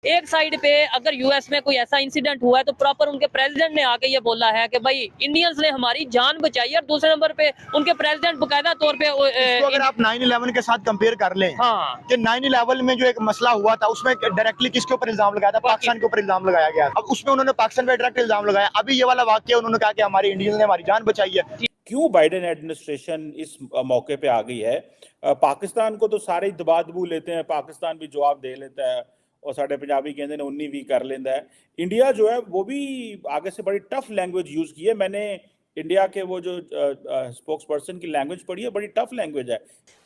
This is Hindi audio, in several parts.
एक साइड पे अगर यूएस में कोई ऐसा इंसिडेंट हुआ है तो प्रॉपर उनके प्रेसिडेंट ने आके ये बोला है कि भाई इंडियंस ने हमारी जान बचाई, और दूसरे नंबर पे उनके प्रेसिडेंट बकायदा तौर पे इसको अगर आप 9/11 के साथ कंपेयर कर लें, हाँ, कि 9/11 में जो एक मसला हुआ था उसमें डायरेक्टली किसके ऊपर इल्जाम लगाया था? पाकिस्तान के ऊपर इल्जाम लगाया गया। अब उसमें उन्होंने पाकिस्तान पे डायरेक्ट इल्जाम लगाया। अभी ये वाला वाकया उन्होंने कहा कि हमारे इंडियंस ने हमारी जान बचाई है। क्यों बाइडेन एडमिनिस्ट्रेशन इस मौके पे आ गई है? पाकिस्तान को तो सारे दबा दबू लेते हैं, पाकिस्तान भी जवाब दे लेता है और साढ़े पंजाबी कहते हैं 19 भी कर लेता है। इंडिया जो है वो भी आगे से बड़ी टफ लैंग्वेज यूज की है। मैंने इंडिया के वो जो स्पोक्स पर्सन की लैंग्वेज पढ़ी है, बड़ी टफ लैंग्वेज है।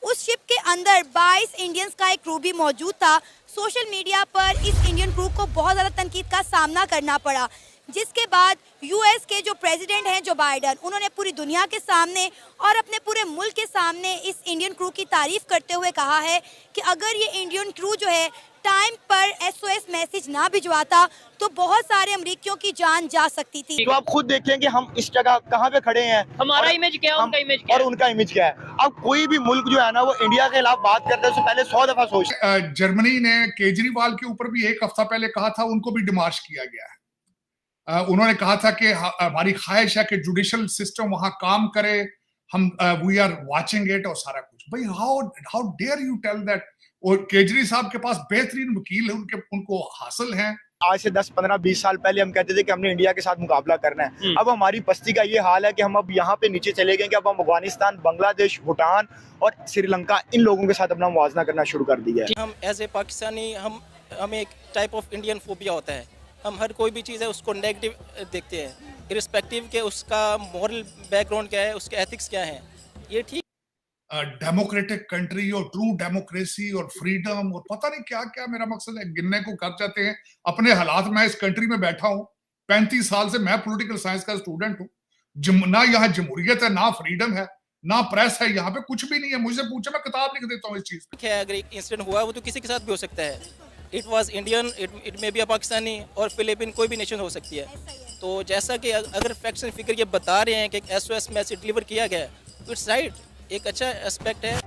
उस शिप के अंदर 22 इंडियंस का एक क्रू भी मौजूद था। सोशल मीडिया पर इस इंडियन क्रू को बहुत ज़्यादा तनकीद का सामना करना पड़ा, जिसके बाद यूएस के जो प्रेसिडेंट हैं जो बाइडन, उन्होंने पूरी दुनिया के सामने और अपने पूरे मुल्क के सामने इस इंडियन क्रू की तारीफ करते हुए कहा है कि अगर ये इंडियन क्रू जो है टाइम पर एसओएस मैसेज ना भिजवाता तो बहुत सारे अमरीकियों की जान जा सकती थी। तो आप खुद देखें कि हम इस जगह कहाँ पे खड़े हैं, हमारा इमेज क्या है, उनका इमेज क्या और है, उनका इमेज क्या है। अब कोई भी मुल्क जो है ना वो इंडिया के खिलाफ बात करते हैं उससे पहले 100 दफा सोचते। जर्मनी ने केजरीवाल के ऊपर भी एक हफ्ता पहले कहा था, उनको भी डिमार्श किया गया है। उन्होंने कहा था कि हमारी ख्वाहिश है कि जुडिशल सिस्टम वहां काम करे, हम वी आर वाचिंग इट और सारा कुछ। भाई how dare you tell that. और केजरी साहब के पास बेहतरीन वकील है, उनको हासिल हैं। आज से 10, 15, 20 साल पहले हम कहते थे कि हमने इंडिया के साथ मुकाबला करना है। अब हमारी पस्ती का ये हाल है कि हम अब यहाँ पे नीचे चले गए कि अब हम अफगानिस्तान, बांग्लादेश, भूटान और श्रीलंका इन लोगों के साथ अपना मुवाजना करना शुरू कर दिया है। हम एज ए पाकिस्तानी हमें एक टाइप ऑफ इंडियन फोबिया होता है। हम हर कोई भी चीज़ है उसको नेगेटिव देखते हैं, इरिस्पेक्टिव के उसका मॉरल बैकग्राउंड क्या है, उसके एथिक्स क्या हैं। ये ठीक डेमोक्रेटिक कंट्री और ट्रू डेमोक्रेसी और फ्रीडम और पता नहीं क्या क्या, मेरा मकसद है गिनने को कर जाते हैं अपने हालात में। इस कंट्री में बैठा हूँ 35 साल से, मैं पॉलिटिकल साइंस का स्टूडेंट हूँ। ना यहाँ जमहूरियत है, ना फ्रीडम है, ना प्रेस है, यहाँ पे कुछ भी नहीं है। मुझसे पूछे, मैं किताब लिख देता हूँ इस चीज पे। है। अगर एक इंसिडेंट हुआ वो तो किसी के साथ भी हो सकता है। It was Indian, it may be a Pakistani और फिलिपिन, कोई भी नेशन हो सकती है। तो जैसा कि अगर फैक्ट्स एंड फिगर ये बता रहे हैं कि एसओएस मैसेज डिलीवर किया गया है, इट्स राइट, एक अच्छा एस्पेक्ट है।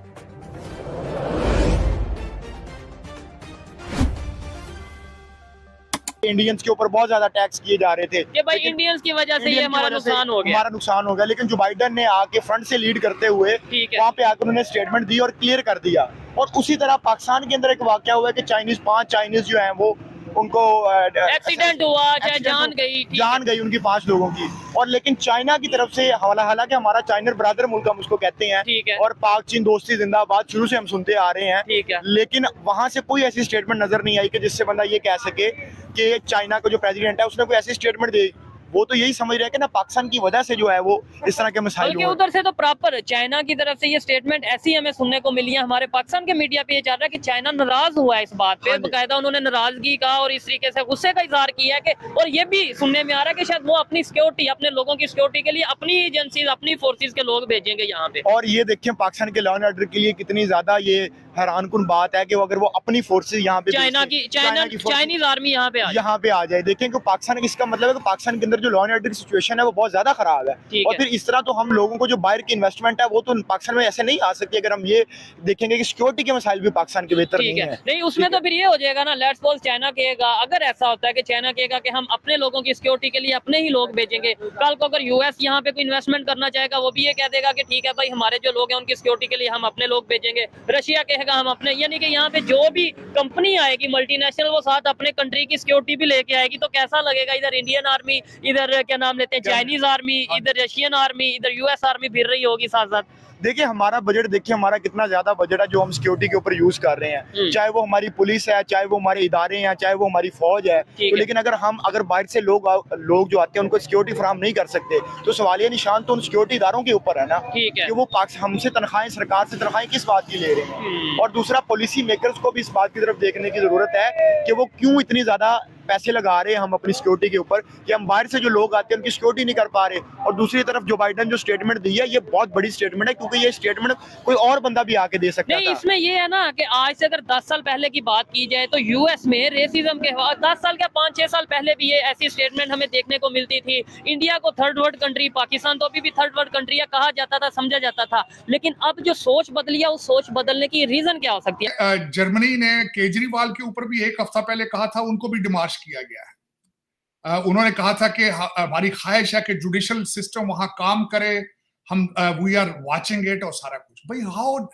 इंडियंस के ऊपर बहुत ज्यादा टैक्स किए जा रहे थे कि भाई इंडियंस की वजह से ये हमारा नुकसान हो गया, हमारा नुकसान हो गया। लेकिन जो बाइडेन ने आके फ्रंट से लीड करते हुए वहाँ पे आकर उन्होंने स्टेटमेंट दी और क्लियर कर दिया। और उसी तरह पाकिस्तान के अंदर एक वाकया हुआ है कि 5 चाइनीज जो हैं वो उनको एक्सीडेंट हुआ, चाहे जान गई उनकी 5 लोगों की। और लेकिन चाइना की तरफ से हालांकि हमारा चाइना ब्रदर मुल्क हम उसको कहते हैं, और पाक चीन दोस्ती जिंदाबाद शुरू से हम सुनते आ रहे हैं, लेकिन वहां से कोई ऐसी स्टेटमेंट नजर नहीं आई कि जिससे बंदा ये कह सके कि चाइना का जो प्रेसिडेंट है उसने कोई ऐसी स्टेटमेंट दी। वो तो यही समझ रहे हैं कि ना पाकिस्तान की वजह से जो है वो इस तरह के मसाइल हुए। उधर से तो प्रॉपर चाइना की तरफ से ये स्टेटमेंट ऐसी हमें सुनने को मिली है। हमारे पाकिस्तान के मीडिया पे ये चल रहा है कि चाइना नाराज हुआ है इस बात पे, बकायदा उन्होंने नाराजगी का और इस तरीके से गुस्से का इजहार किया है कि, और ये भी सुनने में आ रहा है कि शायद वो अपनी सिक्योरिटी, अपने लोगों की सिक्योरिटी के लिए अपनी एजेंसी, अपनी फोर्सेज के लोग भेजेंगे यहाँ पे। और ये देखें पाकिस्तान के लॉ एंड ऑर्डर के लिए कितनी ज्यादा ये हैरानकुन बात है कि अगर वो अपनी फोर्सेज यहाँ पे चाइनीज आर्मी यहाँ पे आ जाए। देखें कि पाकिस्तान, इसका मतलब है कि पाकिस्तान के अंदर जो लॉ एंड ऑर्डर की सिचुएशन है वो बहुत ज्यादा खराब है। और फिर इस तरह तो हम लोगों को जो बाहर की इन्वेस्टमेंट है वो तो पाकिस्तान में ऐसे नहीं आ सकती अगर हम ये देखेंगे कि सिक्योरिटी के मसाइल भी पाकिस्तान के बेहतर नहीं है। नहीं, उसमें तो फिर ये हो जाएगा ना, लेट्स सपोज चाइना कहेगा, अगर ऐसा होता है कि चाइना कहेगा कि हम अपने लोगों की सिक्योरिटी के लिए अपने ही लोग भेजेंगे, कल को अगर यूएस यहाँ पे कोई इन्वेस्टमेंट करना चाहेगा वो भी ये कह देगा कि ठीक है भाई, हमारे जो लोग हैं उनकी सिक्योरिटी के लिए हम अपने लोग भेजेंगे। रशिया कहेगा हम अपने, यानी कि यहाँ पे जो भी कंपनी आएगी मल्टीनेशनल वो साथ अपने कंट्री की सिक्योरिटी भी लेके आएगी। तो कैसा लगेगा, इधर इंडियन आर्मी, इधर क्या नाम लेते हैं चाइनीज आर्मी, इधर रशियन आर्मी, इधर यूएस आर्मी फिर रही होगी साथ साथ। देखिए हमारा बजट, देखिए हमारा कितना ज्यादा बजट है जो हम सिक्योरिटी के ऊपर यूज कर रहे हैं, चाहे वो हमारी पुलिस है, चाहे वो हमारे इदारे हैं, चाहे वो हमारी फौज है। तो लेकिन अगर बाहर से लोग जो आते हैं उनको सिक्योरिटी फराहम नहीं कर सकते तो सवालिया निशान तो उन सिक्योरिटी इदारों के ऊपर है ना, कि वो हमसे तनख्वाहें, सरकार से तनख्वाहें किस बात की ले रहे हैं। और दूसरा, पॉलिसी मेकर्स को भी इस बात की तरफ देखने की जरूरत है कि वो क्यों इतनी ज्यादा पैसे लगा रहे हैं हम अपनी सिक्योरिटी के ऊपर कि हम बाहर से जो लोग आते हैं उनकी सिक्योरिटी नहीं कर पा रहे, और दूसरी तरफ जो बाइडन जो स्टेटमेंट दी है ये बहुत बड़ी स्टेटमेंट है, क्योंकि ये स्टेटमेंट कोई और बंदा भी आके दे सकता नहीं, था। इसमें ये है ना कि आज से अगर 10 साल पहले की बात की जाए तो यूएस में रेसिज्म के 10 साल क्या 5-6 साल पहले भी ये ऐसी स्टेटमेंट हमें देखने को मिलती थी। इंडिया को थर्ड वर्ल्ड कंट्री, पाकिस्तान तो अभी भी थर्ड वर्ल्ड कंट्री कहा जाता था, समझा जाता था, लेकिन अब जो सोच बदली है उस सोच बदलने की रीजन क्या हो सकती है? जर्मनी ने केजरीवाल के ऊपर भी एक हफ्ता पहले कहा था, उनको भी डिमार्श किया गया है। उन्होंने कहा था कि हमारी ख्वाहिश है कि जुडिशल सिस्टम वहां काम करे, हम वी आर वाचिंग इट और सारा कुछ। भाई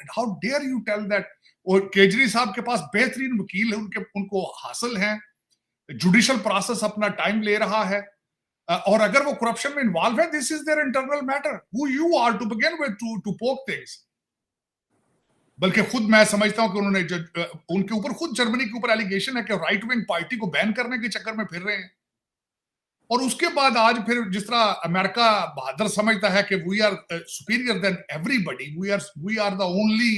how dare you tell that? और केजरी साहब के पास बेहतरीन वकील है, उनको हासिल है, जुडिशल प्रोसेस अपना टाइम ले रहा है, और अगर वो करप्शन में इन्वॉल्व है, this is their internal matter, who you are to begin with to poke things. बल्कि खुद मैं समझता हूं कि उन्होंने उनके ऊपर, खुद जर्मनी के ऊपर एलिगेशन है कि राइट विंग पार्टी को बैन करने के चक्कर में फिर रहे हैं, और उसके बाद आज फिर जिस तरह अमेरिका बहादुर समझता है कि we are superior than everybody, we are the only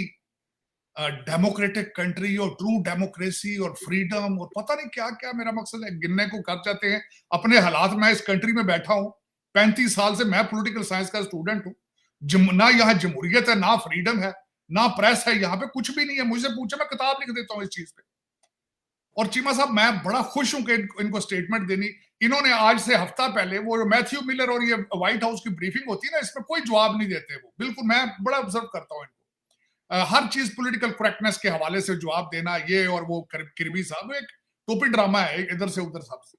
democratic country और ट्रू डेमोक्रेसी और फ्रीडम और पता नहीं क्या क्या, मेरा मकसद है गिनने को कर जाते हैं अपने हालात। मैं इस कंट्री में बैठा हूं 35 साल से, मैं पॉलिटिकल साइंस का स्टूडेंट हूं, ना यहाँ जमहूरियत है, ना फ्रीडम है, ना प्रेस है, यहाँ पे कुछ भी नहीं है। मुझसे पूछे, मैं किताब लिख देता हूँ इस चीज पे। और चीमा साहब, मैं बड़ा खुश हूं कि इनको स्टेटमेंट देनी। इन्होंने आज से हफ्ता पहले वो मैथ्यू मिलर और ये व्हाइट हाउस की ब्रीफिंग होती है ना, इसमें कोई जवाब नहीं देते वो, बिल्कुल। मैं बड़ा ऑब्जर्व करता हूं इनको, हर चीज पॉलिटिकल करेक्टनेस के हवाले से जवाब देना, ये और वो। किरबी साहब एक टोपी ड्रामा है, इधर से उधर सब से।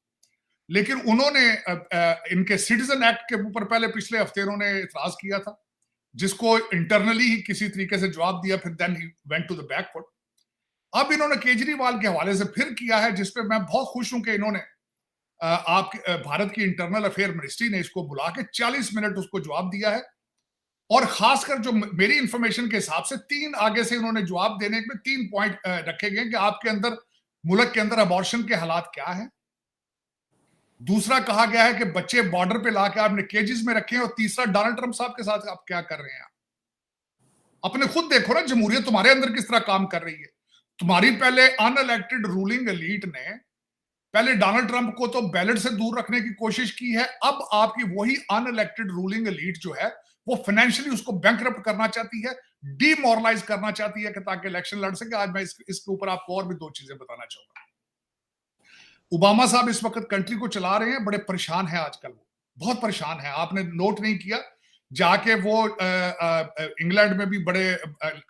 लेकिन उन्होंने इनके सिटीजन एक्ट के ऊपर पहले पिछले हफ्ते उन्होंने इतराज किया था, जिसको इंटरनली ही किसी तरीके से जवाब दिया, फिर then he went to the back foot. अब इन्होंने केजरीवाल के हवाले से फिर किया है, जिसपे मैं बहुत खुश हूं कि इन्होंने भारत की इंटरनल अफेयर मिनिस्ट्री ने इसको बुला के 40 मिनट उसको जवाब दिया है। और खासकर जो मेरी इंफॉर्मेशन के हिसाब से 3 आगे से उन्होंने जवाब देने में 3 पॉइंट रखे गए कि आपके अंदर, मुल्क के अंदर अबॉर्शन के हालात क्या है। दूसरा कहा गया है कि बच्चे बॉर्डर पे लाके आपने केजेस में रखे हैं। और तीसरा, डोनाल्ड ट्रंप साहब के साथ आप क्या कर रहे हैं। अपने खुद देखो ना, जमहूरियत तुम्हारे अंदर किस तरह काम कर रही है। तुम्हारी पहले अनइलेक्टेड रूलिंग एलीट ने पहले डोनाल्ड ट्रंप को तो बैलेट से दूर रखने की कोशिश की है। अब आपकी वही अनइलेक्टेड रूलिंग एलीट जो है वो फाइनेंशियली उसको बैंकरप्ट करना चाहती है, डीमोरलाइज करना चाहती है कि ताकि इलेक्शन लड़ सके। आज मैं इसके ऊपर आपको और भी 2 चीजें बताना चाहूंगा। ओबामा साहब इस वक्त कंट्री को चला रहे हैं, बड़े परेशान हैं आजकल, वो बहुत परेशान है। आपने नोट नहीं किया, जाके वो इंग्लैंड में भी बड़े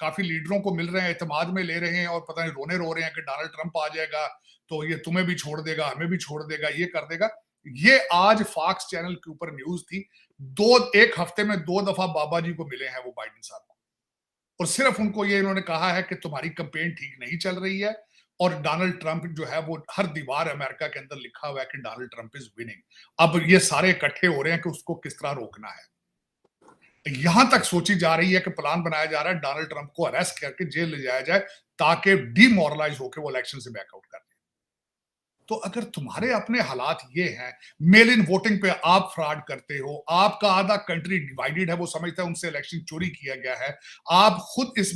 काफी लीडरों को मिल रहे हैं, एतमाद में ले रहे हैं, और पता नहीं रोने रो रहे हैं कि डोनाल्ड ट्रंप आ जाएगा तो ये तुम्हें भी छोड़ देगा, हमें भी छोड़ देगा, ये कर देगा। ये आज फॉक्स चैनल के ऊपर न्यूज थी। 1 हफ्ते में 2 दफा बाबा जी को मिले हैं वो बाइडेन साहब को, और सिर्फ उनको ये इन्होंने कहा है कि तुम्हारी कैंपेन ठीक नहीं चल रही है, और डोनाल्ड ट्रंप जो है वो हर दीवार अमेरिका के अंदर लिखा हुआ है कि डोनाल्ड ट्रंप इज विनिंग। अब ये सारे इकट्ठे हो रहे हैं कि उसको किस तरह रोकना है। यहां तक सोची जा रही है कि प्लान बनाया जा रहा है डोनाल्ड ट्रंप को अरेस्ट करके जेल ले जाया जाए, ताकि डीमोरलाइज होकर वो इलेक्शन से बैकआउट कर दे। तो अगर तुम्हारे अपने हालात ये हैं, मेल इन वोटिंग पे आप फ्रॉड करते हो, आपका आधा कंट्री डिवाइडेड है, वो समझता है उनसे इलेक्शन चोरी किया गया है, आप खुद इस